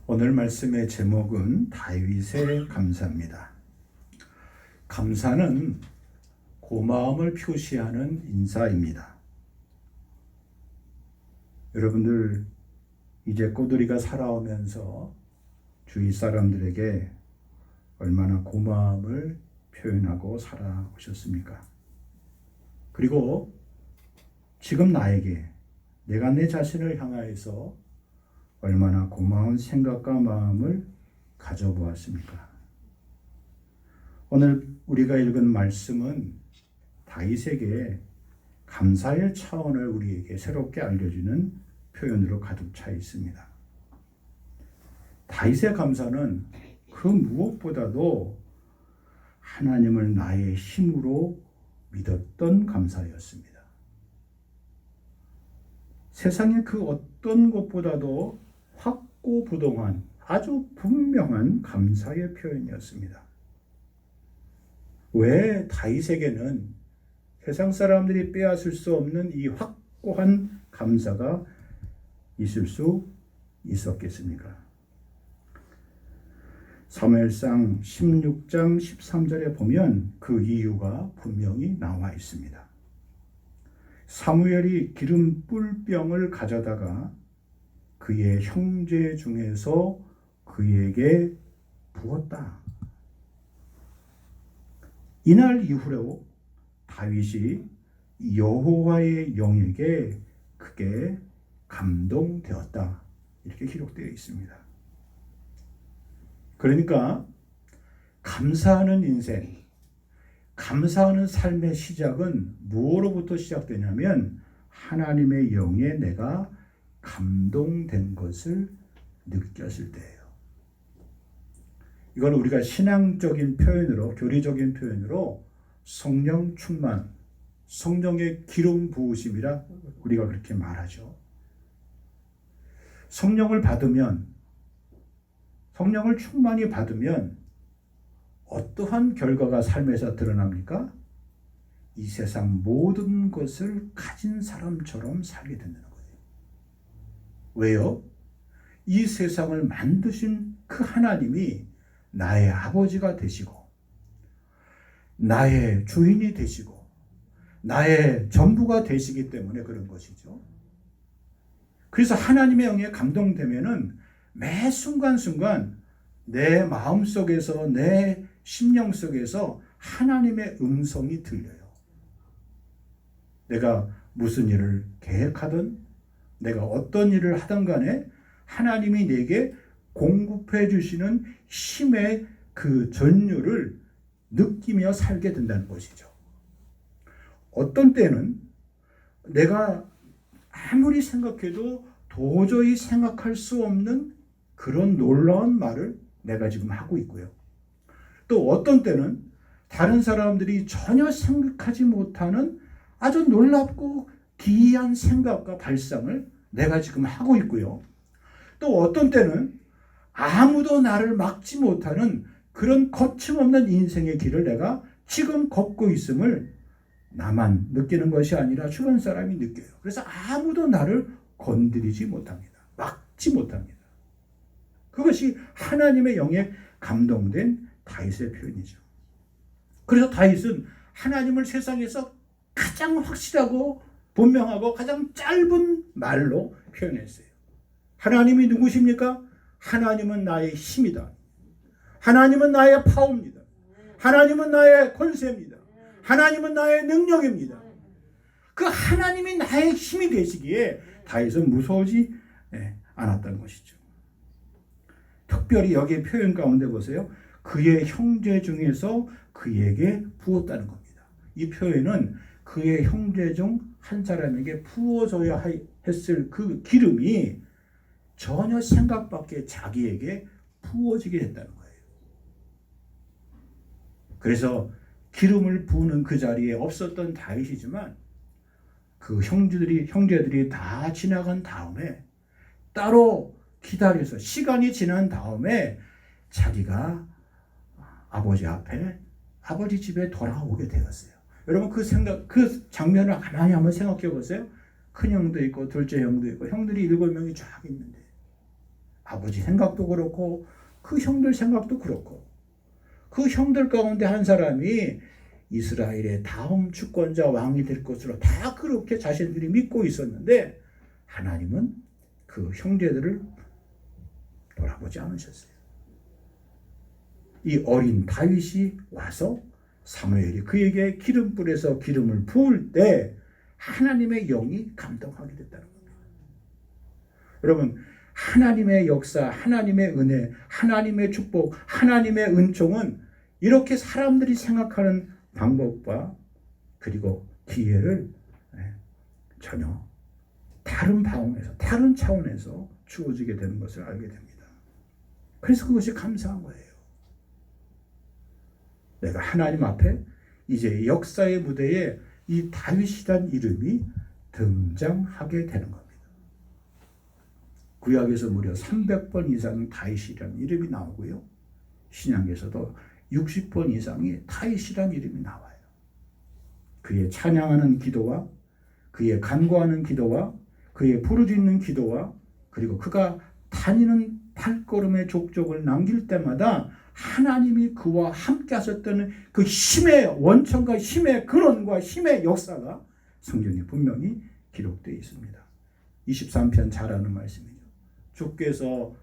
오늘 말씀의 제목은 다윗의 감사입니다. 감사는 고마움을 표시하는 인사입니다. 여러분들 이제 꼬돌이가 살아오면서 주위 사람들에게 얼마나 고마움을 표현하고 살아오셨습니까? 그리고 지금 나에게 내가 내 자신을 향하여서 얼마나 고마운 생각과 마음을 가져보았습니까? 오늘 우리가 읽은 말씀은 다윗에게 감사의 차원을 우리에게 새롭게 알려주는 표현으로 가득 차 있습니다. 다윗의 감사는 그 무엇보다도 하나님을 나의 힘으로 믿었던 감사였습니다. 세상의 그 어떤 것보다도 확고부동한 아주 분명한 감사의 표현이었습니다. 왜 다윗에게는 세상 사람들이 빼앗을 수 없는 이 확고한 감사가 있을 수 있었겠습니까? 사무엘상 16장 13절에 보면 그 이유가 분명히 나와 있습니다. 사무엘이 기름 뿔병을 가져다가 그의 형제 중에서 그에게 부었다. 이날 이후로 다윗이 여호와의 영에게 크게 감동되었다. 이렇게 기록되어 있습니다. 그러니까 감사하는 인생, 감사하는 삶의 시작은 무엇으로부터 시작되냐면 하나님의 영에 내가 감동된 것을 느꼈을 때예요. 이걸 우리가 신앙적인 표현으로, 교리적인 표현으로 성령 충만, 성령의 기름 부으심이라 우리가 그렇게 말하죠. 성령을 받으면, 성령을 충만히 받으면 어떠한 결과가 삶에서 드러납니까? 이 세상 모든 것을 가진 사람처럼 살게 된다는 거예요. 왜요? 이 세상을 만드신 그 하나님이 나의 아버지가 되시고 나의 주인이 되시고 나의 전부가 되시기 때문에 그런 것이죠. 그래서 하나님의 영에 감동되면은 매 순간순간 내 마음속에서 내 심령 속에서 하나님의 음성이 들려요. 내가 무슨 일을 계획하든 내가 어떤 일을 하든 간에 하나님이 내게 공급해 주시는 힘의 그 전율을 느끼며 살게 된다는 것이죠. 어떤 때는 내가 아무리 생각해도 도저히 생각할 수 없는 그런 놀라운 말을 내가 지금 하고 있고요. 또 어떤 때는 다른 사람들이 전혀 생각하지 못하는 아주 놀랍고 기이한 생각과 발상을 내가 지금 하고 있고요. 또 어떤 때는 아무도 나를 막지 못하는 그런 거침없는 인생의 길을 내가 지금 걷고 있음을 나만 느끼는 것이 아니라 주변 사람이 느껴요. 그래서 아무도 나를 건드리지 못합니다. 막지 못합니다. 그것이 하나님의 영에 감동된 다윗의 표현이죠. 그래서 다윗은 하나님을 세상에서 가장 확실하고 분명하고 가장 짧은 말로 표현했어요. 하나님이 누구십니까? 하나님은 나의 힘이다. 하나님은 나의 파워입니다. 하나님은 나의 권세입니다. 하나님은 나의 능력입니다. 그 하나님이 나의 힘이 되시기에 다윗은 무서우지 않았던 것이죠. 특별히 여기 표현 가운데 보세요. 그의 형제 중에서 그에게 부었다는 겁니다. 이 표현은 그의 형제 중 한 사람에게 부어줘야 했을 그 기름이 전혀 생각 밖에 자기에게 부어지게 됐다는 거예요. 그래서 기름을 부는 그 자리에 없었던 다윗이지만 그 형제들이 다 지나간 다음에 따로 기다려서 시간이 지난 다음에 자기가 아버지 앞에 아버지 집에 돌아오게 되었어요. 여러분 그 장면을 가만히 한번 생각해 보세요. 큰 형도 있고 둘째 형도 있고 형들이 7명이 쫙 있는데 아버지 생각도 그렇고 그 형들 생각도 그렇고 그 형들 가운데 한 사람이 이스라엘의 다음 주권자 왕이 될 것으로 다 그렇게 자신들이 믿고 있었는데 하나님은 그 형제들을 돌아보지 않으셨어요. 이 어린 다윗이 와서 사무엘이 그에게 기름 뿌려서 기름을 부을 때 하나님의 영이 감동하게 됐다는 겁니다. 여러분, 하나님의 역사, 하나님의 은혜, 하나님의 축복, 하나님의 은총은 이렇게 사람들이 생각하는 방법과 그리고 기회를 전혀 다른 방향에서, 다른 차원에서 주어지게 되는 것을 알게 됩니다. 그래서 그것이 감사한 거예요. 내가 하나님 앞에 이제 역사의 무대에 이 다윗이란 이름이 등장하게 되는 겁니다. 구약에서 무려 300번 이상 다윗이라는 이름이 나오고요. 신약에서도 60번 이상이 다윗이라는 이름이 나와요. 그의 찬양하는 기도와 그의 간구하는 기도와 그의 부르짖는 기도와 그리고 그가 다니는 발걸음의 족적을 남길 때마다 하나님이 그와 함께 하셨던 그 힘의 원천과 힘의 근원과 힘의 역사가 성경에 분명히 기록되어 있습니다. 23편 잘 아는 말씀이죠. 주께서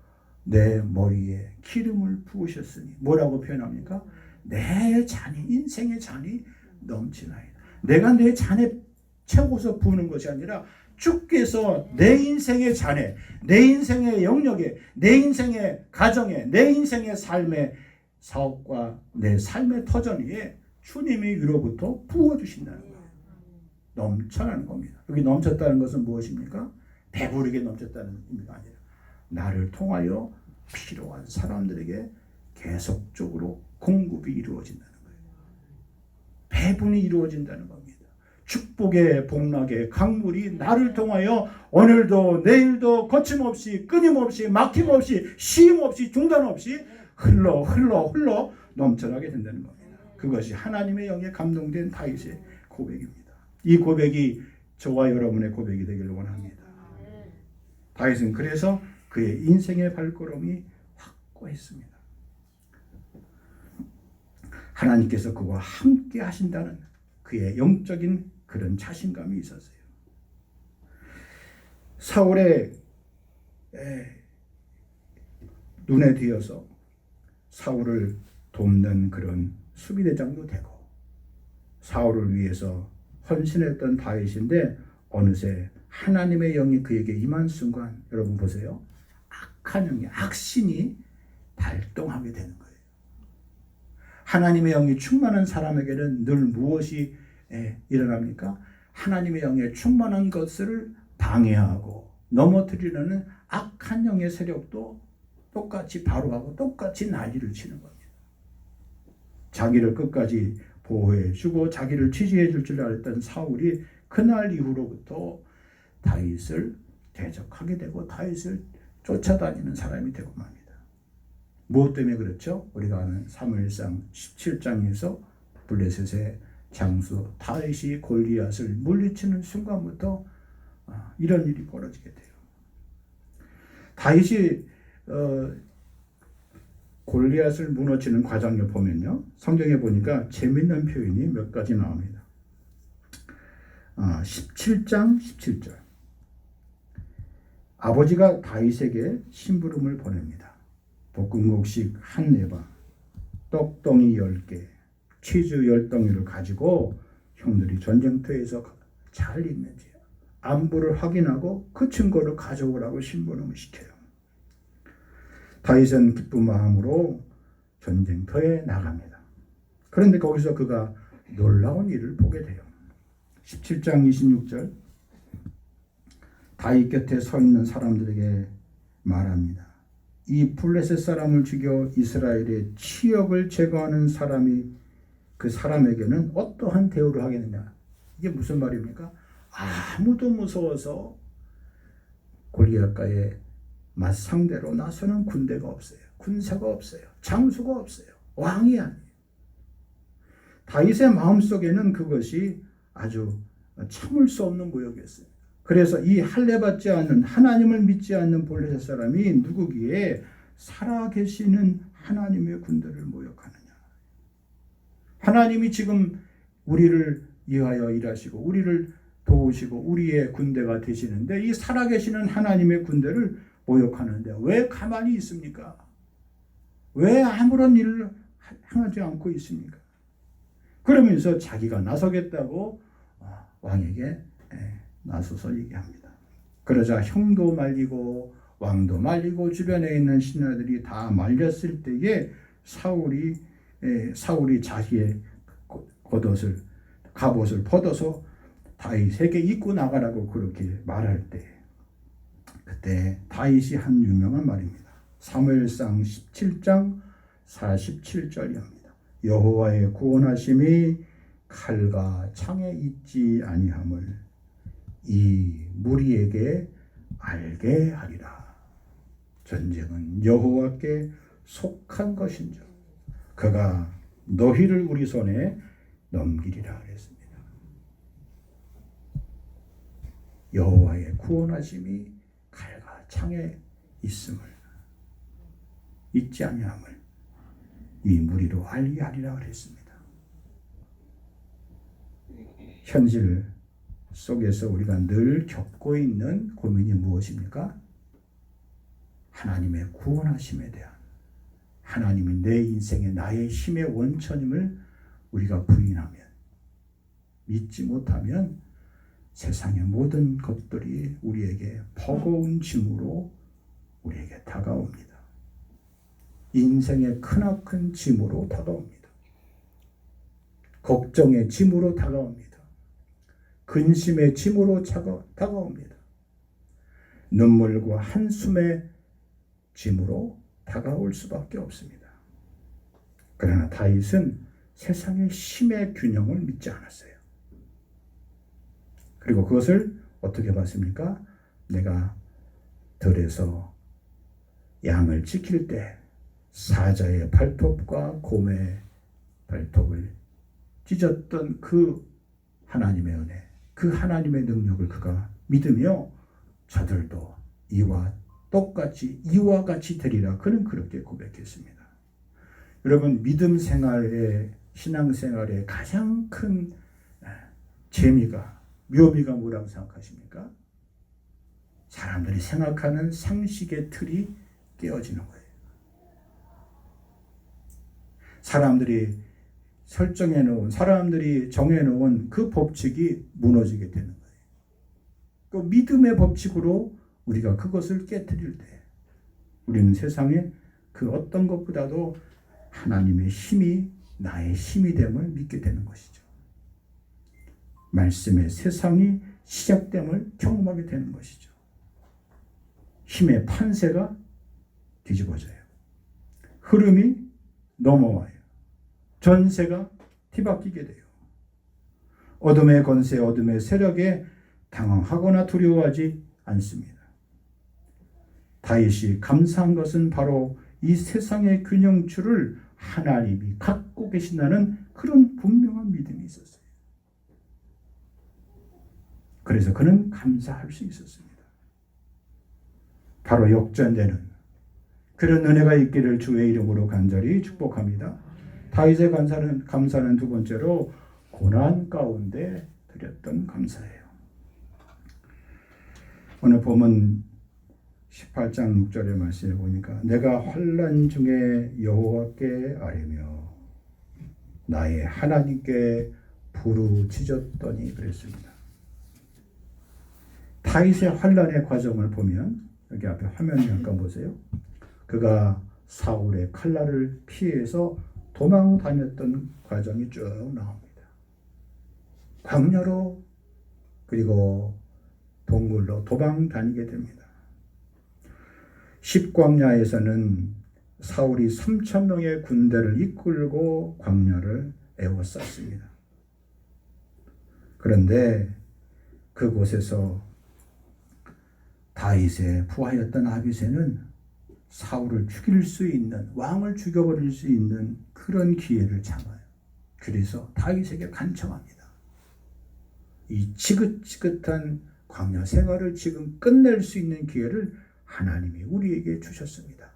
내 머리에 기름을 부으셨으니 뭐라고 표현합니까? 내 잔이 인생의 잔이 넘치나이다. 내가 내 잔에 채워서 부는 것이 아니라 주께서 내 인생의 잔에, 내 인생의 영역에, 내 인생의 가정에, 내 인생의 삶의 사업과 내 삶의 터전 위에 주님이 위로부터 부어주신다는 거예요. 넘쳐나는 겁니다. 여기 넘쳤다는 것은 무엇입니까? 배부르게 넘쳤다는 의미가 아니라 나를 통하여 필요한 사람들에게 계속적으로 공급이 이루어진다는 거예요. 배분이 이루어진다는 겁니다. 축복의 복락의 강물이 나를 통하여 오늘도 내일도 거침없이 끊임없이 막힘없이 쉼없이 중단 없이 흘러 넘쳐나게 된다는 겁니다. 그것이 하나님의 영에 감동된 다윗의 고백입니다. 이 고백이 저와 여러분의 고백이 되기를 원합니다. 다윗은 그래서 그의 인생의 발걸음이 확고했습니다. 하나님께서 그와 함께 하신다는 그의 영적인 그런 자신감이 있었어요. 사울의 눈에 띄어서 사울을 돕는 그런 수비대장도 되고 사울을 위해서 헌신했던 다윗인데 어느새 하나님의 영이 그에게 임한 순간 여러분 보세요. 악한 영이 악신이 발동하게 되는 거예요. 하나님의 영이 충만한 사람에게는 늘 무엇이 일어납니까? 하나님의 영에 충만한 것을 방해하고 넘어뜨리려는 악한 영의 세력도 똑같이 바로하고 똑같이 난리를 치는 겁니다. 자기를 끝까지 보호해주고 자기를 지지해줄 줄 알았던 사울이 그날 이후로부터 다윗을 대적하게 되고 다윗을 쫓아다니는 사람이 되고 맙니다. 무엇 때문에 그렇죠? 우리가 아는 사무엘상 17장에서 블레셋의 장수 다윗이 골리앗을 물리치는 순간부터 이런 일이 벌어지게 돼요. 다윗이 골리앗을 무너뜨리는 과정을 보면요. 성경에 보니까 재밌는 표현이 몇 가지 나옵니다. 17장 17절. 아버지가 다윗에게 심부름을 보냅니다. 볶음국식 한 네바, 떡덩이 10개, 치즈 10덩이를 가지고 형들이 전쟁터에서 잘 있는지 안부를 확인하고 그 증거를 가져오라고 심부름을 시켜요. 다윗은 기쁜 마음으로 전쟁터에 나갑니다. 그런데 거기서 그가 놀라운 일을 보게 돼요. 17장 26절 다윗 곁에 서 있는 사람들에게 말합니다. 이 블레셋 사람을 죽여 이스라엘의 치역을 제거하는 사람이 그 사람에게는 어떠한 대우를 하겠느냐. 이게 무슨 말입니까? 아무도 무서워서 골리앗과의 맞상대로 나서는 군대가 없어요. 군사가 없어요. 장수가 없어요. 왕이 아니에요. 다윗의 마음속에는 그것이 아주 참을 수 없는 모욕이었어요. 그래서 이 할례받지 않는 하나님을 믿지 않는 블레셋 사람이 누구기에 살아계시는 하나님의 군대를 모욕하느냐. 하나님이 지금 우리를 위하여 일하시고 우리를 도우시고 우리의 군대가 되시는데 이 살아계시는 하나님의 군대를 모욕하는데 왜 가만히 있습니까? 왜 아무런 일을 행하지 않고 있습니까? 그러면서 자기가 나서겠다고 왕에게 나서서 얘기합니다. 그러자 형도 말리고 왕도 말리고 주변에 있는 신하들이 다 말렸을 때에 사울이 자기의 갑옷을 벗어서 다윗에게 입고 나가라고 그렇게 말할 때 그때 다윗이 한 유명한 말입니다. 사무엘상 17장 47절이옵니다. 여호와의 구원하심이 칼과 창에 있지 아니함을 이 무리에게 알게 하리라. 전쟁은 여호와께 속한 것인즉 그가 너희를 우리 손에 넘기리라 그랬습니다. 여호와의 구원하심이 칼과 창에 있지 아니함을 이 무리로 알게 하리라 그랬습니다. 현실 속에서 우리가 늘 겪고 있는 고민이 무엇입니까? 하나님의 구원하심에 대한, 하나님이 내 인생의 나의 힘의 원천임을 우리가 부인하면, 믿지 못하면 세상의 모든 것들이 우리에게 버거운 짐으로 우리에게 다가옵니다. 인생의 크나큰 짐으로 다가옵니다. 걱정의 짐으로 다가옵니다. 근심의 짐으로 다가옵니다. 눈물과 한숨의 짐으로 다가올 수밖에 없습니다. 그러나 다윗은 세상의 힘의 균형을 믿지 않았어요. 그리고 그것을 어떻게 봤습니까? 내가 들에서 양을 지킬 때 사자의 발톱과 곰의 발톱을 찢었던 그 하나님의 은혜, 그 하나님의 능력을 그가 믿으며 저들도 이와 같이 되리라. 그는 그렇게 고백했습니다. 여러분, 믿음 생활의 신앙생활의 가장 큰 묘미가 뭐라고 생각하십니까? 사람들이 생각하는 상식의 틀이 깨어지는 거예요. 사람들이 정해놓은 그 법칙이 무너지게 되는 거예요. 그 믿음의 법칙으로 우리가 그것을 깨뜨릴 때 우리는 세상에 그 어떤 것보다도 하나님의 힘이 나의 힘이 됨을 믿게 되는 것이죠. 말씀의 세상이 시작됨을 경험하게 되는 것이죠. 힘의 판세가 뒤집어져요. 흐름이 넘어와요. 전세가 뒤바뀌게 돼요. 어둠의 권세, 어둠의 세력에 당황하거나 두려워하지 않습니다. 다윗이 감사한 것은 바로 이 세상의 균형추를 하나님이 갖고 계신다는 그런 분명한 믿음이 있었어요. 그래서 그는 감사할 수 있었습니다. 바로 역전되는 그런 은혜가 있기를 주의 이름으로 간절히 축복합니다. 다윗의 감사는 두 번째로 고난 가운데 드렸던 감사예요. 오늘 본문 18장 6절의 말씀에 보니까 내가 환난 중에 여호와께 아뢰며 나의 하나님께 부르짖었더니 그랬습니다. 다윗의 환난의 과정을 보면 여기 앞에 화면에 잠깐 보세요. 그가 사울의 칼날을 피해서 도망 다녔던 과정이 쭉 나옵니다. 광야로 그리고 동굴로 도망 다니게 됩니다. 십광야에서는 사울이 3,000명의 군대를 이끌고 광야를 에워쌌습니다. 그런데 그곳에서 다윗의 부하였던 아비새는 사울을 죽일 수 있는, 왕을 죽여버릴 수 있는 그런 기회를 참아요. 그래서 다윗에게 간청합니다. 이 지긋지긋한 광야 생활을 지금 끝낼 수 있는 기회를 하나님이 우리에게 주셨습니다.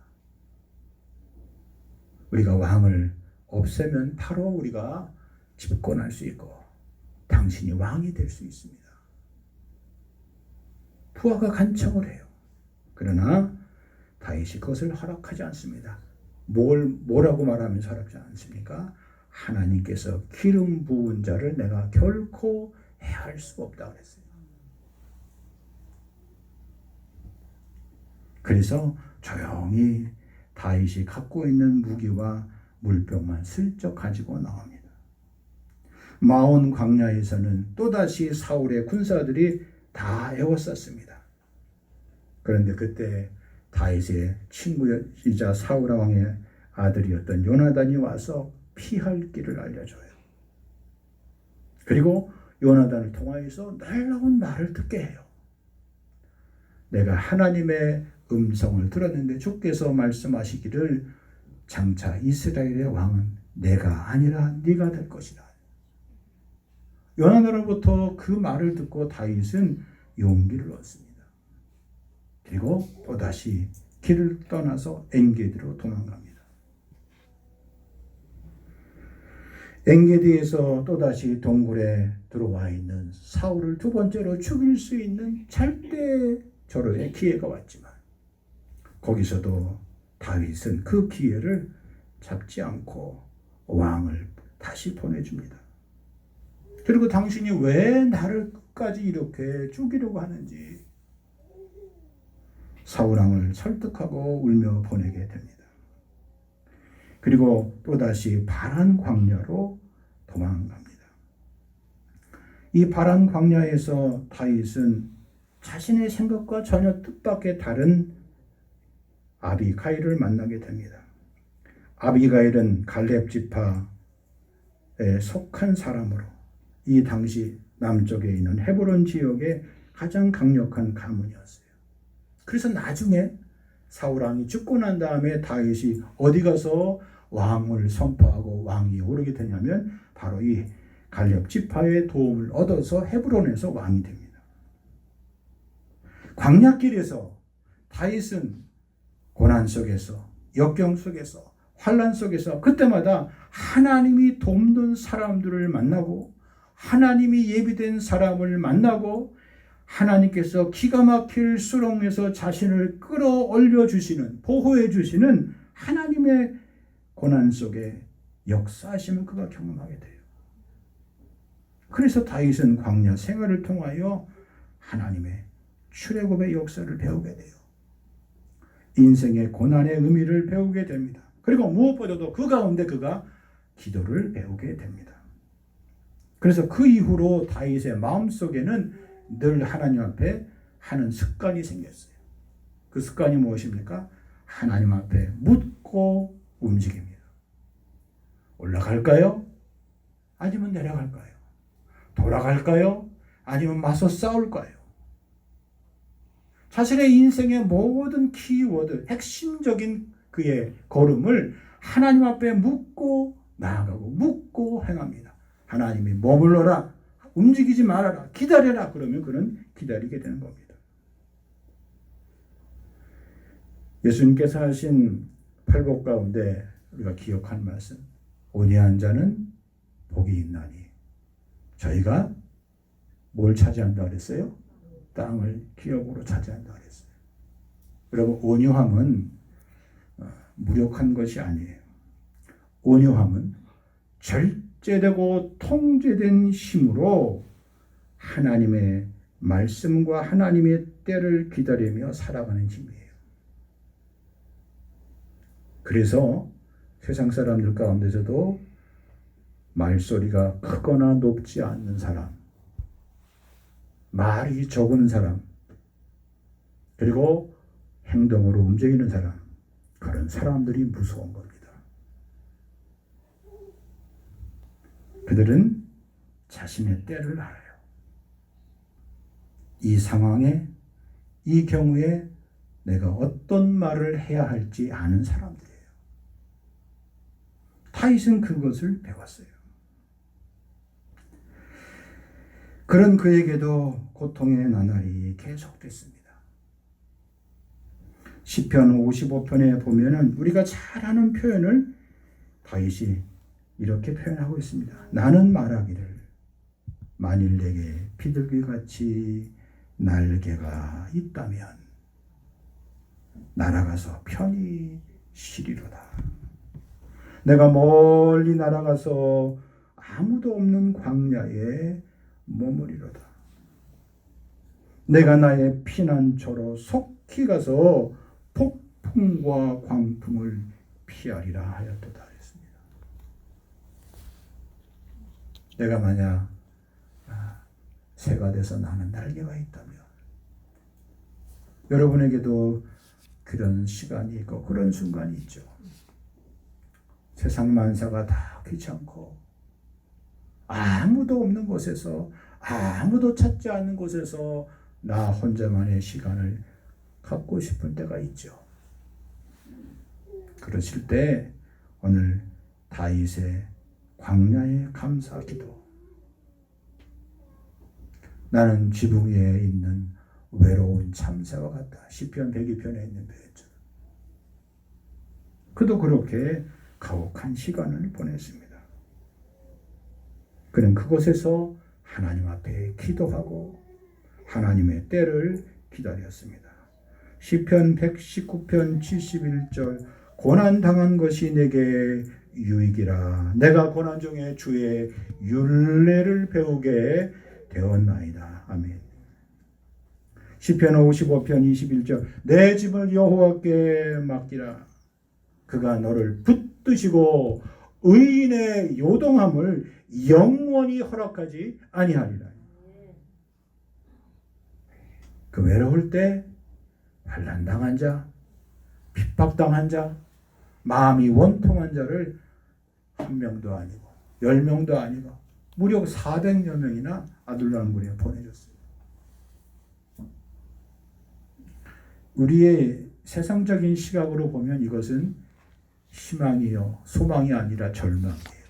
우리가 왕을 없애면 바로 우리가 집권할 수 있고 당신이 왕이 될 수 있습니다. 부하가 간청을 해요. 그러나 다윗이 그것을 허락하지 않습니다. 뭐라고 말하면서 허락하지 않습니까? 하나님께서 기름 부은 자를 내가 결코 해할 수 없다 그랬어요. 그래서 조용히 다윗이 갖고 있는 무기와 물병만 슬쩍 가지고 나옵니다. 마온 광야에서는 또다시 사울의 군사들이 다 에워쌌습니다. 그런데 그때 다윗의 친구이자 사울 왕의 아들이었던 요나단이 와서 피할 길을 알려줘요. 그리고 요나단을 통하여서 놀라운 말을 듣게 해요. 내가 하나님의 음성을 들었는데 주께서 말씀하시기를 장차 이스라엘의 왕은 내가 아니라 네가 될 것이다. 요나단으로부터 그 말을 듣고 다윗은 용기를 얻습니다. 그리고 또다시 길을 떠나서 엔게디로 도망갑니다. 엔게디에서 또다시 동굴에 들어와 있는 사울을 두 번째로 죽일 수 있는 절대절호의 기회가 왔지만 거기서도 다윗은 그 기회를 잡지 않고 왕을 다시 보내줍니다. 그리고 당신이 왜 나를 끝까지 이렇게 죽이려고 하는지 사울왕을 설득하고 울며 보내게 됩니다. 그리고 또다시 바란 광야로 도망갑니다. 이 바란 광야에서 다윗은 자신의 생각과 전혀 뜻밖의 다른 아비가일을 만나게 됩니다. 아비가일은 갈렙 지파에 속한 사람으로 이 당시 남쪽에 있는 헤브론 지역의 가장 강력한 가문이었어요. 그래서 나중에 사울왕이 죽고 난 다음에 다윗이 어디 가서 왕을 선포하고 왕이 오르게 되냐면 바로 이 갈렙 지파의 도움을 얻어서 헤브론에서 왕이 됩니다. 광야길에서 다윗은 고난 속에서 역경 속에서 환난 속에서 그때마다 하나님이 돕는 사람들을 만나고 하나님이 예비된 사람을 만나고 하나님께서 기가 막힐 수렁에서 자신을 끌어올려 주시는 보호해 주시는 하나님의 고난 속에 역사하심을 그가 경험하게 돼요. 그래서 다윗은 광야 생활을 통하여 하나님의 출애굽의 역사를 배우게 돼요. 인생의 고난의 의미를 배우게 됩니다. 그리고 무엇보다도 그 가운데 그가 기도를 배우게 됩니다. 그래서 그 이후로 다윗의 마음속에는 늘 하나님 앞에 하는 습관이 생겼어요. 그 습관이 무엇입니까? 하나님 앞에 묻고 움직입니다. 올라갈까요? 아니면 내려갈까요? 돌아갈까요? 아니면 맞서 싸울까요? 자신의 인생의 모든 키워드, 핵심적인 그의 걸음을 하나님 앞에 묻고 나아가고 묻고 행합니다. 하나님이 머물러라, 움직이지 말아라, 기다려라 그러면 그는 기다리게 되는 겁니다. 예수님께서 하신 팔복 가운데 우리가 기억한 말씀, 온유한 자는 복이 있나니. 저희가 뭘 차지한다 그랬어요? 땅을 기업으로 차지한다 그랬어요. 여러분, 온유함은 무력한 것이 아니에요. 온유함은 절제되고 통제된 힘으로 하나님의 말씀과 하나님의 때를 기다리며 살아가는 힘이에요. 그래서 세상 사람들 가운데서도 말소리가 크거나 높지 않는 사람, 말이 적은 사람, 그리고 행동으로 움직이는 사람, 그런 사람들이 무서운 겁니다. 그들은 자신의 때를 알아요. 이 상황에, 이 경우에 내가 어떤 말을 해야 할지 아는 사람들이에요. 다윗은 그것을 배웠어요. 그런 그에게도 고통의 나날이 계속됐습니다. 시편 55편에 보면은 우리가 잘 아는 표현을 다윗이 이렇게 표현하고 있습니다. 나는 말하기를 만일 내게 비둘기같이 날개가 있다면 날아가서 편히 쉬리로다. 내가 멀리 날아가서 아무도 없는 광야에 머무리로다. 내가 나의 피난처로 속히 가서 폭풍과 광풍을 피하리라 하였도다 했습니다. 내가 만약 새가 돼서 나는 날개가 있다면 여러분에게도 그런 시간이 있고 그런 순간이 있죠. 세상 만사가 다 귀찮고 아무도 없는 곳에서 아무도 찾지 않는 곳에서 나 혼자만의 시간을 갖고 싶은 때가 있죠. 그러실 때 오늘 다윗의 광야의 감사 기도, 나는 지붕 위에 있는 외로운 참새와 같다. 시편 102편에 있는 표현처럼 그도 그렇게 가혹한 시간을 보냈습니다. 그는 그곳에서 하나님 앞에 기도하고 하나님의 때를 기다렸습니다. 시편 119편 71절 고난당한 것이 내게 유익이라 내가 고난 중에 주의 율례를 배우게 되었나이다. 아멘. 시편 55편 21절 내 집을 여호와께 맡기라 그가 너를 붙드시고 의인의 요동함을 영원히 허락하지 아니하리라. 그 외로울 때 환난당한 자, 핍박당한 자, 마음이 원통한 자를 한 명도 아니고 10명도 아니고 무려 400여 명이나 아둘람굴에 보내줬습니다. 우리의 세상적인 시각으로 보면 이것은 희망이요 소망이 아니라 절망이에요.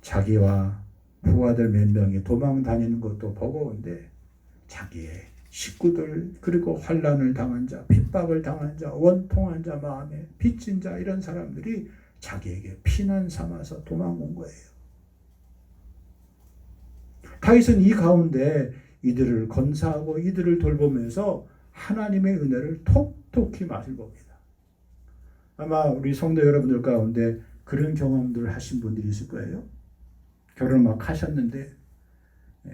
자기와 부하들 몇 명이 도망 다니는 것도 버거운데 자기의 식구들 그리고 환난을 당한 자, 핍박을 당한 자, 원통한 자, 마음에 빚진 자 이런 사람들이 자기에게 피난 삼아서 도망온 거예요. 다윗은 이 가운데 이들을 건사하고 이들을 돌보면서 하나님의 은혜를 톡톡히 맛을 봅니다. 아마 우리 성도 여러분들 가운데 그런 경험들 하신 분들이 있을 거예요. 결혼을 막 하셨는데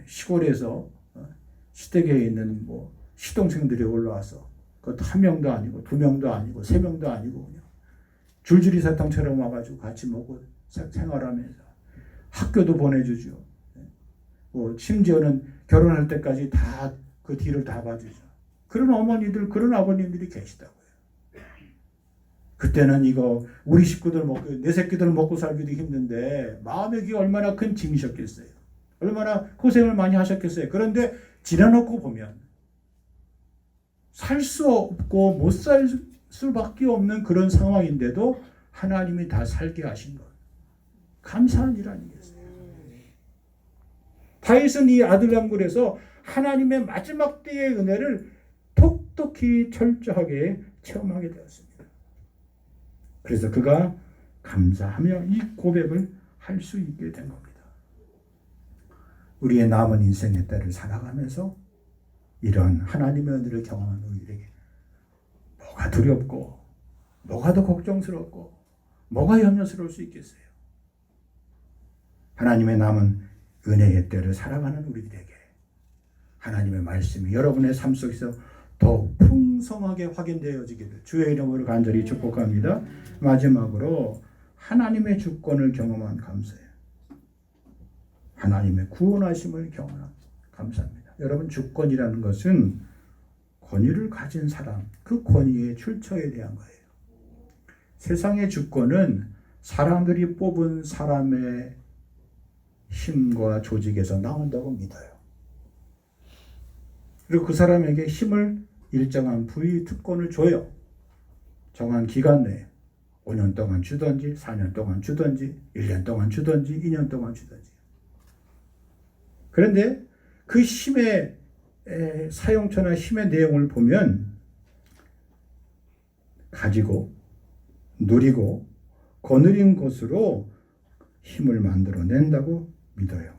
시골에서 시댁에 있는 시동생들이 올라와서 그것도 한 명도 아니고 두 명도 아니고 세 명도 아니고 그냥 줄줄이 사탕처럼 와가지고 같이 먹고 생활하면서 학교도 보내주죠. 심지어는 결혼할 때까지 다 그 뒤를 다 봐주죠. 그런 어머니들, 그런 아버님들이 계시다고요. 그때는 이거 우리 식구들 먹고 내 새끼들 먹고 살기도 힘든데 마음의 기 얼마나 큰 짐이셨겠어요. 얼마나 고생을 많이 하셨겠어요. 그런데 지나놓고 보면 살 수 없고 못 살 수밖에 없는 그런 상황인데도 하나님이 다 살게 하신 것. 감사한 일 아니겠어요. 다윗은 이 아둘람굴에서 하나님의 마지막 때의 은혜를 톡톡히 철저하게 체험하게 되었습니다. 그래서 그가 감사하며 이 고백을 할 수 있게 된 겁니다. 우리의 남은 인생의 때를 살아가면서 이런 하나님의 은혜를 경험하는 우리에게 뭐가 두렵고 뭐가 더 걱정스럽고 뭐가 염려스러울 수 있겠어요. 하나님의 남은 은혜의 때를 살아가는 우리들에게 하나님의 말씀이 여러분의 삶 속에서 더욱 풍성하게 확인되어지기를 주의 이름으로 간절히 축복합니다. 마지막으로 하나님의 주권을 경험한 감사예요. 하나님의 구원하심을 경험한 감사합니다. 여러분, 주권이라는 것은 권위를 가진 사람, 그 권위의 출처에 대한 거예요. 세상의 주권은 사람들이 뽑은 사람의 힘과 조직에서 나온다고 믿어요. 그리고 그 사람에게 힘을 일정한 부위 특권을 줘요. 정한 기간 내에 5년 동안 주든지 4년 동안 주든지 1년 동안 주든지 2년 동안 주든지. 그런데 그 힘의 사용처나 힘의 내용을 보면 가지고 누리고 거느린 것으로 힘을 만들어낸다고 믿어요.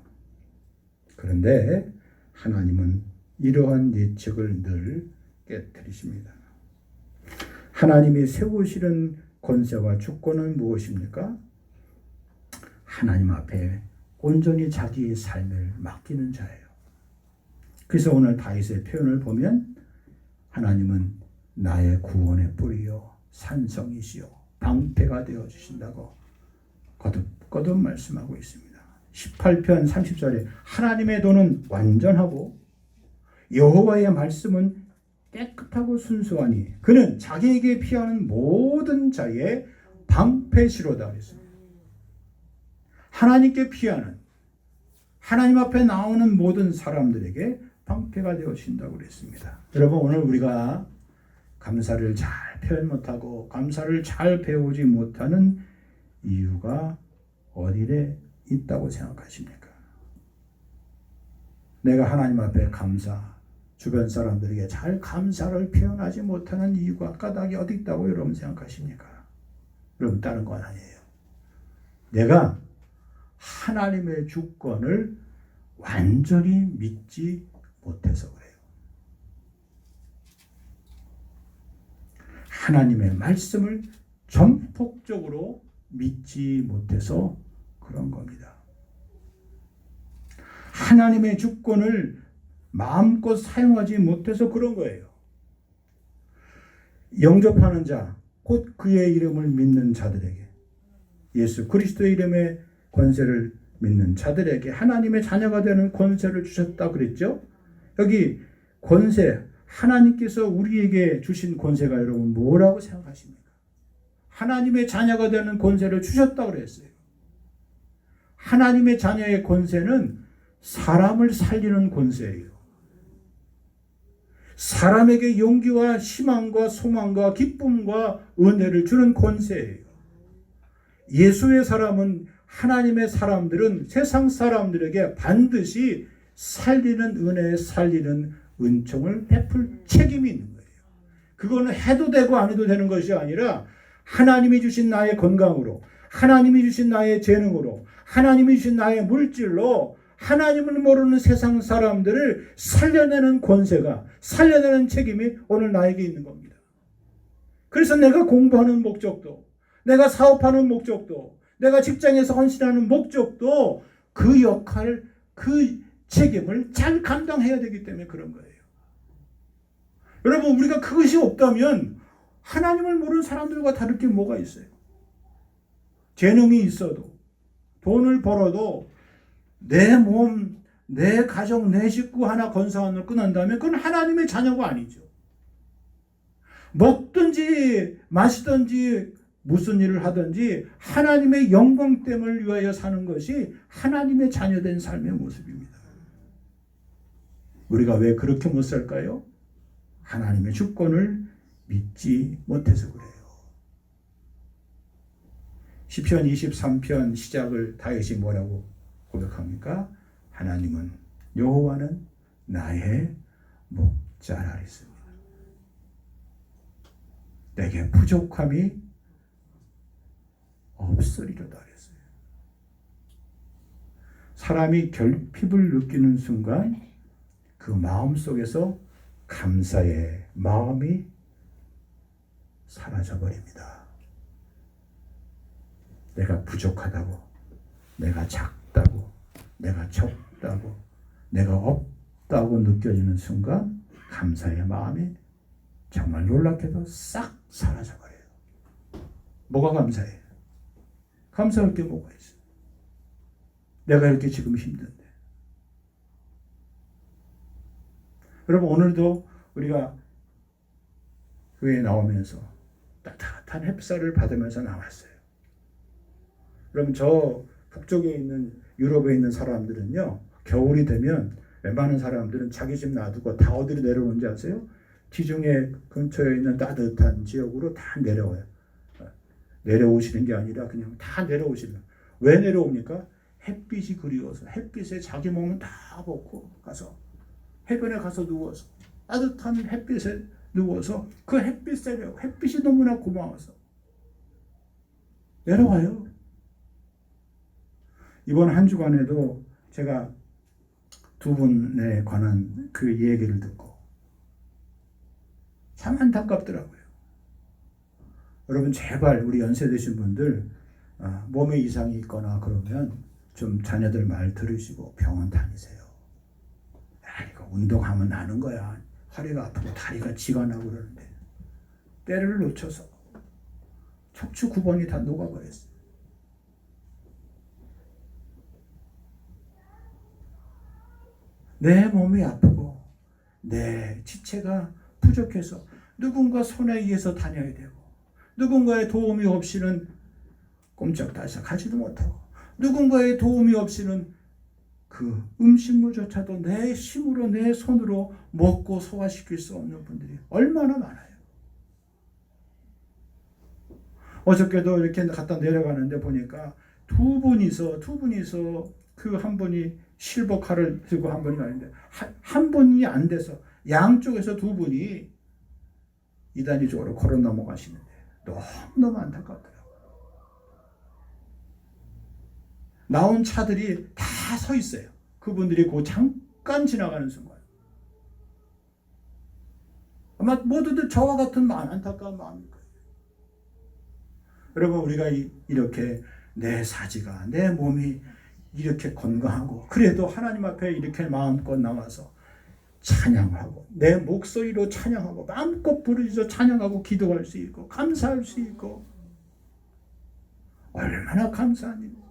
그런데 하나님은 이러한 예측을 늘 깨뜨리십니다. 하나님이 세우시는 권세와 주권은 무엇입니까? 하나님 앞에 온전히 자기의 삶을 맡기는 자예요. 그래서 오늘 다윗의 표현을 보면 하나님은 나의 구원의 뿌리요 산성이시요 방패가 되어 주신다고 거듭 말씀하고 있습니다. 18편 30절에 하나님의 도는 완전하고 여호와의 말씀은 깨끗하고 순수하니 그는 자기에게 피하는 모든 자의 방패시로다 그랬습니다. 하나님께 피하는 하나님 앞에 나오는 모든 사람들에게 방패가 되어주신다고 그랬습니다. 여러분 오늘 우리가 감사를 잘 표현 못하고 감사를 잘 배우지 못하는 이유가 어디에 있다고 생각하십니까? 내가 하나님 앞에 주변 사람들에게 잘 감사를 표현하지 못하는 이유가 까닭이 어디 있다고 여러분 생각하십니까? 여러분 다른 건 아니에요. 내가 하나님의 주권을 완전히 믿지 못해서 그래요. 하나님의 말씀을 전폭적으로 믿지 못해서 그런 겁니다. 하나님의 주권을 마음껏 사용하지 못해서 그런 거예요. 영접하는 자, 곧 그의 이름을 믿는 자들에게 예수 그리스도의 이름의 권세를 믿는 자들에게 하나님의 자녀가 되는 권세를 주셨다 그랬죠. 여기 권세, 하나님께서 우리에게 주신 권세가 여러분 뭐라고 생각하십니까? 하나님의 자녀가 되는 권세를 주셨다 그랬어요. 하나님의 자녀의 권세는 사람을 살리는 권세예요. 사람에게 용기와 희망과 소망과 기쁨과 은혜를 주는 권세예요. 예수의 사람은 하나님의 사람들은 세상 사람들에게 반드시 살리는 은혜, 살리는 은총을 베풀 책임이 있는 거예요. 그거는 해도 되고 안 해도 되는 것이 아니라 하나님이 주신 나의 건강으로, 하나님이 주신 나의 재능으로, 하나님이 주신 나의 물질로 하나님을 모르는 세상 사람들을 살려내는 권세가, 살려내는 책임이 오늘 나에게 있는 겁니다. 그래서 내가 공부하는 목적도, 내가 사업하는 목적도, 내가 직장에서 헌신하는 목적도 그 역할, 그 책임을 잘 감당해야 되기 때문에 그런 거예요. 여러분 우리가 그것이 없다면 하나님을 모르는 사람들과 다를 게 뭐가 있어요? 재능이 있어도 돈을 벌어도 내 몸, 내 가정, 내 식구 하나 건강을 끊는다면 그건 하나님의 자녀가 아니죠. 먹든지 마시든지 무슨 일을 하든지 하나님의 영광됨을 위하여 사는 것이 하나님의 자녀된 삶의 모습입니다. 우리가 왜 그렇게 못 살까요? 하나님의 주권을 믿지 못해서 그래요. 시편 23편 시작을 다윗이 뭐라고 고백합니까? 하나님은 여호와는 나의 목자라 했습니다. 내게 부족함이 없으리로다 했어요. 사람이 결핍을 느끼는 순간 그 마음 속에서 감사의 마음이 사라져버립니다. 내가 부족하다고, 내가 작다고, 내가 적다고, 내가 없다고 느껴지는 순간 감사의 마음이 정말 놀랍게도 싹 사라져버려요. 뭐가 감사해요? 감사할 게 뭐가 있어요? 내가 이렇게 지금 힘든데. 여러분 오늘도 우리가 교회에 나오면서 따뜻한 햇살을 받으면서 나왔어요. 여러분 저 북쪽에 있는 유럽에 있는 사람들은요 겨울이 되면 웬만한 사람들은 자기 집 놔두고 다 어디로 내려오는지 아세요? 지중해 근처에 있는 따뜻한 지역으로 다 내려와요. 내려오시는 게 아니라 그냥 다 내려오시는. 왜 내려옵니까? 햇빛이 그리워서 햇빛에 자기 몸을 다 벗고 가서 해변에 가서 누워서 따뜻한 햇빛에 누워서 그 햇빛이 너무나 고마워서 내려와요. 이번 한 주간에도 제가 두 분에 관한 그 얘기를 듣고 참 안타깝더라고요. 여러분 제발 우리 연세 드신 분들 몸에 이상이 있거나 그러면 좀 자녀들 말 들으시고 병원 다니세요. 이거 운동하면 나는 거야. 허리가 아프고 다리가 쥐가 나고 그러는데 때를 놓쳐서 척추 9번이 다 녹아버렸어요. 내 몸이 아프고 내 지체가 부족해서 누군가 손에 의해서 다녀야 되고 누군가의 도움이 없이는 꼼짝달싹 하지도 못하고 누군가의 도움이 없이는 그 음식물조차도 내 힘으로 내 손으로 먹고 소화시킬 수 없는 분들이 얼마나 많아요. 어저께도 이렇게 갖다 내려가는데 보니까 두 분이서 그 한 분이 실버 칼을 들고 한 분이 가는데 한 분이 안 돼서 양쪽에서 두 분이 이단희 쪽으로 걸어 넘어가시는데 너무 안타깝더라고요. 나온 차들이 다 서 있어요. 그분들이 그 잠깐 지나가는 순간 아마 모두들 저와 같은 안타까운 마음일 거예요. 여러분 우리가 이렇게 내 사지가 내 몸이 이렇게 건강하고 그래도 하나님 앞에 이렇게 마음껏 나와서 찬양하고 내 목소리로 찬양하고 마음껏 부르짖어 찬양하고 기도할 수 있고 감사할 수 있고 얼마나 감사한 일.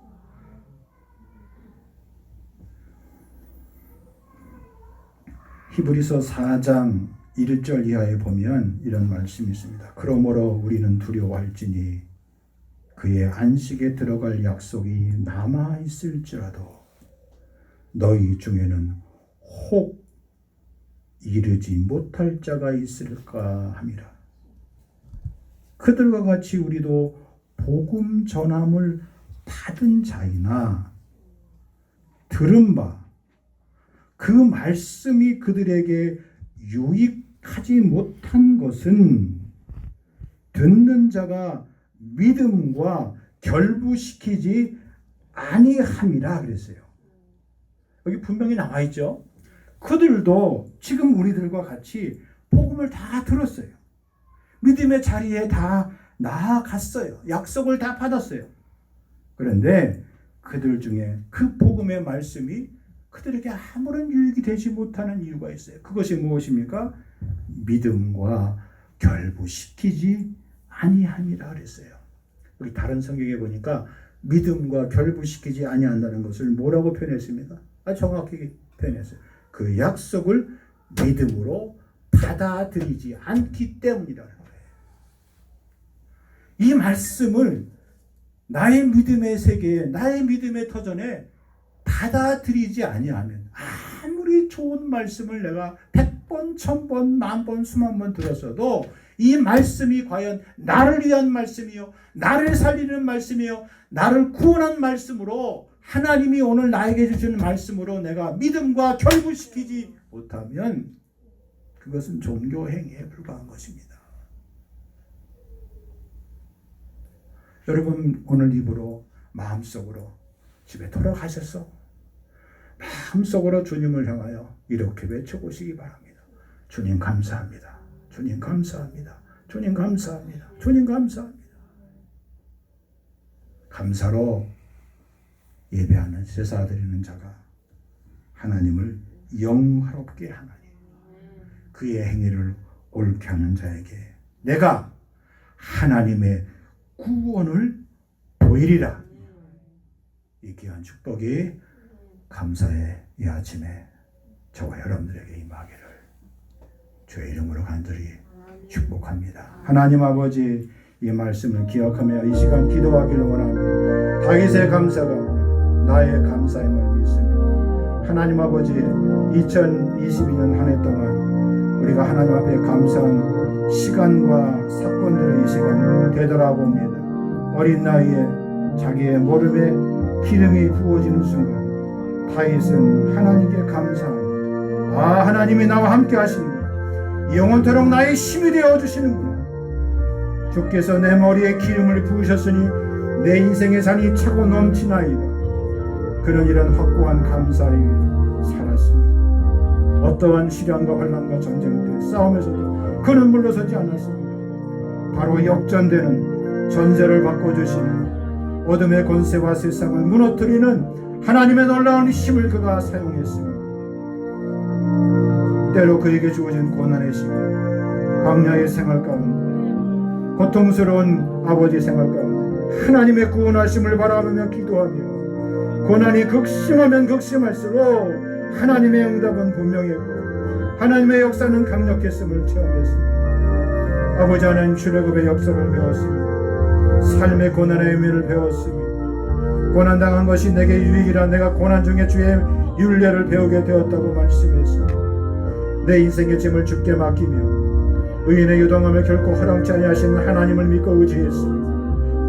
히브리서 4장 1절 이하에 보면 이런 말씀이 있습니다. 그러므로 우리는 두려워할지니 그의 안식에 들어갈 약속이 남아 있을지라도 너희 중에는 혹 이르지 못할 자가 있을까 함이라. 그들과 같이 우리도 복음 전함을 받은 자이나 들은 바 그 말씀이 그들에게 유익하지 못한 것은 듣는 자가 믿음과 결부시키지 아니함이라 그랬어요. 여기 분명히 나와 있죠. 그들도 지금 우리들과 같이 복음을 다 들었어요. 믿음의 자리에 다 나아갔어요. 약속을 다 받았어요. 그런데 그들 중에 그 복음의 말씀이 그들에게 아무런 유익이 되지 못하는 이유가 있어요. 그것이 무엇입니까? 믿음과 결부시키지 아니함이라 그랬어요. 우리 다른 성경에 보니까 믿음과 결부시키지 아니한다는 것을 뭐라고 표현했습니까? 정확히 표현했어요. 그 약속을 믿음으로 받아들이지 않기 때문이라는 거예요. 이 말씀을 나의 믿음의 세계에 나의 믿음의 터전에 받아들이지 아니하면 아무리 좋은 말씀을 내가 100번, 1000번, 10,000번, 수만 번 들었어도 이 말씀이 과연 나를 위한 말씀이요, 나를 살리는 말씀이요, 나를 구원한 말씀으로 하나님이 오늘 나에게 주시는 말씀으로 내가 믿음과 결부시키지 못하면 그것은 종교 행위에 불과한 것입니다. 여러분 오늘 입으로 마음속으로 집에 돌아가셔서 마음속으로 주님을 향하여 이렇게 외쳐보시기 바랍니다. 주님 감사합니다. 주님 감사합니다. 주님 감사합니다. 주님 감사합니다. 감사로 예배하는 제사드리는 자가 하나님을 영화롭게 하나니 그의 행위를 옳게 하는 자에게 내가 하나님의 구원을 보이리라. 이 귀한 축복이 감사의 이 아침에 저와 여러분들에게 임하기를 주의 이름으로 간절히 축복합니다. 하나님 아버지 이 말씀을 기억하며 이 시간 기도하기를 원합니다. 다윗의 감사가 나의 감사임을 믿습니다. 하나님 아버지 2022년 한 해 동안 우리가 하나님 앞에 감사한 시간과 사건들을 이 시간 되돌아봅니다. 어린 나이에 자기의 모름에 기름이 부어지는 순간 다윗은 하나님께 감사합니다. 아, 하나님이 나와 함께 하시는구나. 영원토록 나의 힘이 되어 주시는구나. 주께서 내 머리에 기름을 부으셨으니 내 인생의 잔이 차고 넘치나이다. 그런 이런 확고한 감사의 살았습니다. 어떠한 시련과 환난과 전쟁 때 싸움에서도 그는 물러서지 않았습니다. 바로 역전되는 전세를 바꿔주시는 어둠의 권세와 세상을 무너뜨리는 하나님의 놀라운 힘을 그가 사용했습니다. 때로 그에게 주어진 고난의 시간, 광야의 생활 가운데, 고통스러운 아버지 생활 가운데 하나님의 구원하심을 바라보며 기도하며 고난이 극심하면 극심할수록 하나님의 응답은 분명했고 하나님의 역사는 강력했음을 체험했습니다. 아버지 하나님 출애굽의 역사를 배웠습니다. 삶의 고난의 의미를 배웠습니다. 고난당한 것이 내게 유익이라 내가 고난 중에 주의 율례를 배우게 되었다고 말씀했습니다. 내 인생의 짐을 주께 맡기며 의인의 유동함을 결코 허랑치 아니하시는 하나님을 믿고 의지했습니다.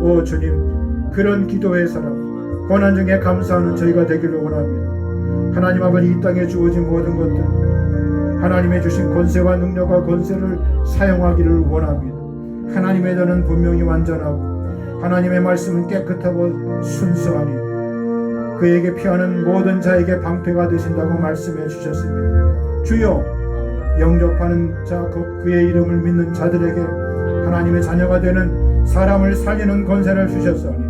오 주님, 그런 기도의 사람, 고난 중에 감사하는 저희가 되기를 원합니다. 하나님 아버지, 이 땅에 주어진 모든 것들 하나님의 주신 권세와 능력과 권세를 사용하기를 원합니다. 하나님의 너는 분명히 완전하고 하나님의 말씀은 깨끗하고 순수하니 그에게 피하는 모든 자에게 방패가 되신다고 말씀해 주셨습니다. 주여, 영접하는 자, 그의 이름을 믿는 자들에게 하나님의 자녀가 되는 사람을 살리는 권세를 주셨으니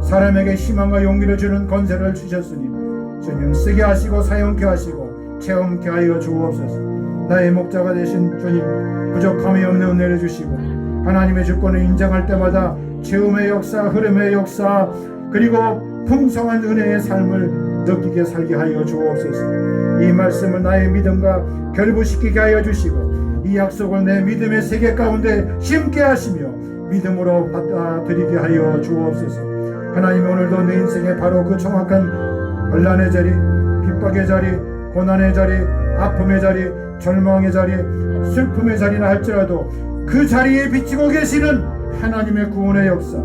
사람에게 희망과 용기를 주는 권세를 주셨으니 주님, 쓰게 하시고 사용케 하시고 체험케 하여 주옵소서. 나의 목자가 되신 주님, 부족함이 없는 은혜를 주시고 하나님의 주권을 인정할 때마다 체험의 역사, 흐름의 역사, 그리고 풍성한 은혜의 삶을 느끼게 살게 하여 주옵소서. 이 말씀을 나의 믿음과 결부시키게 하여 주시고 이 약속을 내 믿음의 세계 가운데 심게 하시며 믿음으로 받아들이게 하여 주옵소서. 하나님, 오늘도 내 인생에 바로 그 정확한 혼란의 자리, 핍박의 자리, 고난의 자리, 아픔의 자리, 절망의 자리, 슬픔의 자리나 할지라도 그 자리에 비치고 계시는 하나님의 구원의 역사,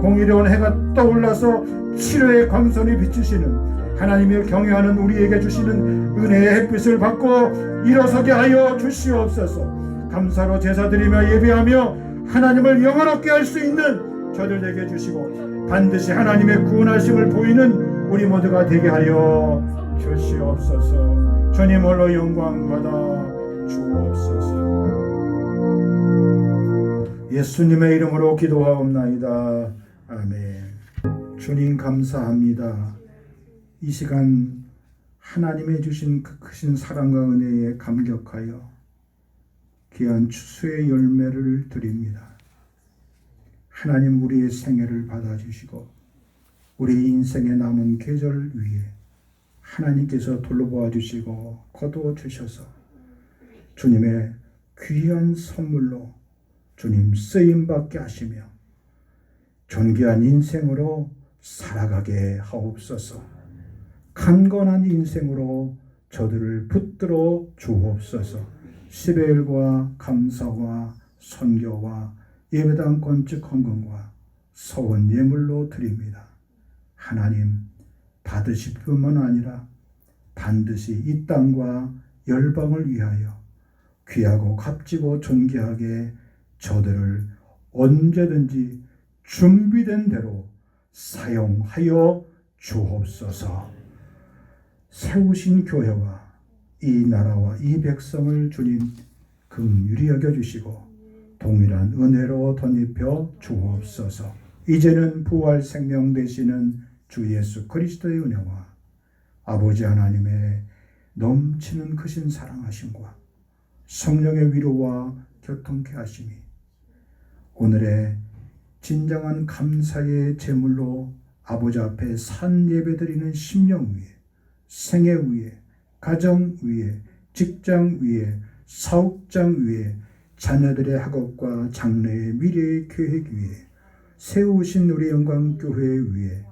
공의로운 해가 떠올라서 치료의 광선이 비추시는 하나님을 경외하는 우리에게 주시는 은혜의 햇빛을 받고 일어서게 하여 주시옵소서. 감사로 제사드리며 예배하며 하나님을 영원롭게 할 수 있는 저들 되게 주시고 반드시 하나님의 구원하심을 보이는 우리 모두가 되게 하여 주시옵소서. 주님 홀로 영광 받아 주옵소서. 예수님의 이름으로 기도하옵나이다. 아멘. 주님 감사합니다. 이 시간 하나님의 주신 그 크신 사랑과 은혜에 감격하여 귀한 추수의 열매를 드립니다. 하나님, 우리의 생애를 받아주시고 우리 인생의 남은 계절 위에 하나님께서 돌보아 주시고 거두어 주셔서 주님의 귀한 선물로 주님 쓰임받게 하시며 존귀한 인생으로 살아가게 하옵소서. 강건한 인생으로 저들을 붙들어 주옵소서. 시베일과 감사와 선교와 예배당 건축 헌금과 서원 예물로 드립니다. 하나님, 받으실 뿐만 아니라 반드시 이 땅과 열방을 위하여 귀하고 값지고 존귀하게 저들을 언제든지 준비된 대로 사용하여 주옵소서. 세우신 교회와 이 나라와 이 백성을 주님 긍휼히 여겨주시고 동일한 은혜로 덧입혀 주옵소서. 이제는 부활 생명 되시는 주 예수 그리스도의 은혜와 아버지 하나님의 넘치는 크신 사랑하심과 성령의 위로와 교통케 하심이 오늘의 진정한 감사의 제물로 아버지 앞에 산 예배드리는 심령 위에, 생애 위에, 가정 위에, 직장 위에, 사업장 위에, 자녀들의 학업과 장래의 미래의 계획 위에, 세우신 우리 영광교회 위에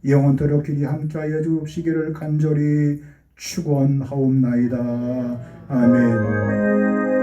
영원토록 길이 함께하여 주옵시기를 간절히 축원하옵나이다. 아멘.